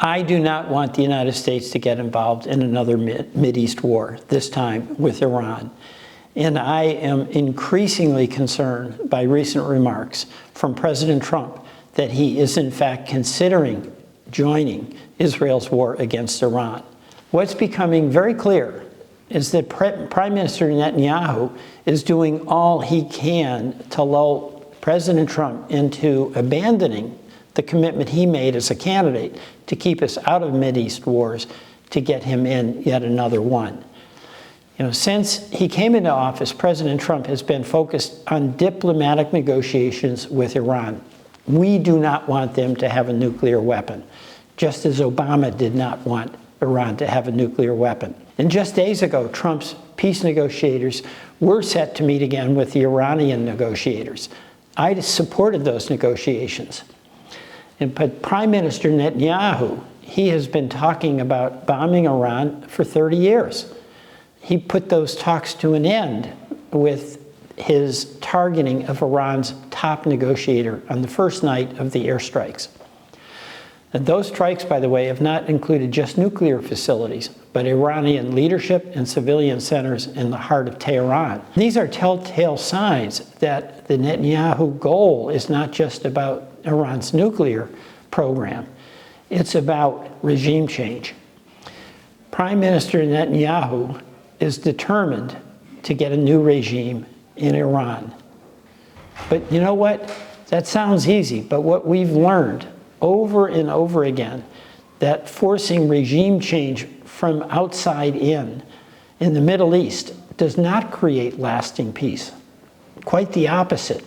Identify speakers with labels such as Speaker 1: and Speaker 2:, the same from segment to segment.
Speaker 1: I do not want the United States to get involved in another Mideast war, this time with Iran. And I am increasingly concerned by recent remarks from President Trump that he is in fact considering joining Israel's war against Iran. What's becoming very clear is that Prime Minister Netanyahu is doing all he can to lull President Trump into abandoning the commitment he made as a candidate to keep us out of Mideast wars, to get him in yet another one. Since he came into office, President Trump has been focused on diplomatic negotiations with Iran. We do not want them to have a nuclear weapon, just as Obama did not want Iran to have a nuclear weapon. And just days ago, Trump's peace negotiators were set to meet again with the Iranian negotiators. I supported those negotiations. But Prime Minister Netanyahu, he has been talking about bombing Iran for 30 years. He put those talks to an end with his targeting of Iran's top negotiator on the first night of the airstrikes. And those strikes, by the way, have not included just nuclear facilities, but Iranian leadership and civilian centers in the heart of Tehran. These are telltale signs that the Netanyahu goal is not just about Iran's nuclear program, it's about regime change. Prime Minister Netanyahu is determined to get a new regime in Iran. But you know what? That sounds easy, but what we've learned over and over again, that forcing regime change from outside in the Middle East does not create lasting peace. Quite the opposite.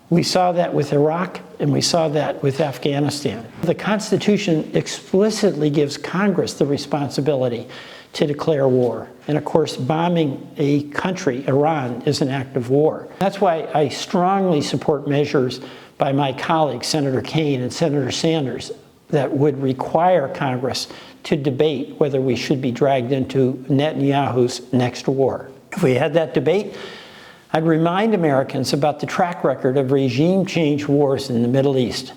Speaker 1: We saw that with Iraq, and we saw that with Afghanistan. The Constitution explicitly gives Congress the responsibility to declare war. And of course, bombing a country, Iran, is an act of war. That's why I strongly support measures by my colleagues, Senator Kaine and Senator Sanders, that would require Congress to debate whether we should be dragged into Netanyahu's next war. If we had that debate, I'd remind Americans about the track record of regime change wars in the Middle East.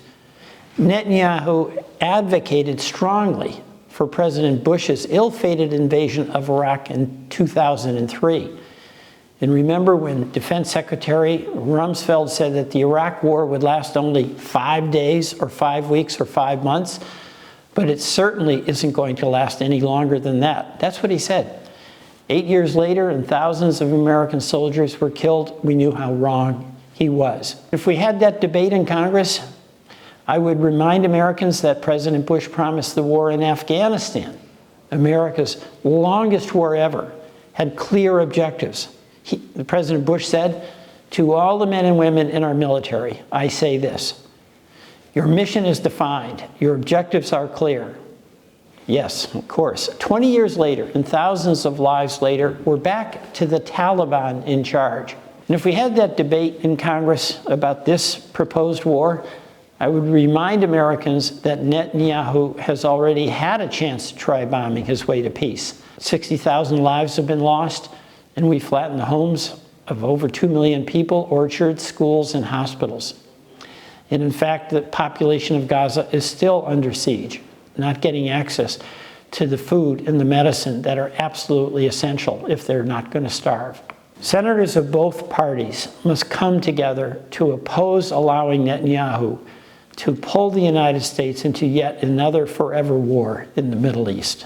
Speaker 1: Netanyahu advocated strongly for President Bush's ill-fated invasion of Iraq in 2003. And remember when Defense Secretary Rumsfeld said that the Iraq war would last only 5 days or 5 weeks or 5 months? But it certainly isn't going to last any longer than that. That's what he said. 8 years later, and thousands of American soldiers were killed, we knew how wrong he was. If we had that debate in Congress, I would remind Americans that President Bush promised the war in Afghanistan, America's longest war ever, had clear objectives. President Bush said, "To all the men and women in our military, I say this: your mission is defined, your objectives are clear." Yes, of course. 20 years later, and thousands of lives later, we're back to the Taliban in charge. And if we had that debate in Congress about this proposed war, I would remind Americans that Netanyahu has already had a chance to try bombing his way to peace. 60,000 lives have been lost, and we flattened the homes of over 2 million people, orchards, schools, and hospitals. And in fact, the population of Gaza is still under siege, not getting access to the food and the medicine that are absolutely essential if they're not going to starve. Senators of both parties must come together to oppose allowing Netanyahu to pull the United States into yet another forever war in the Middle East.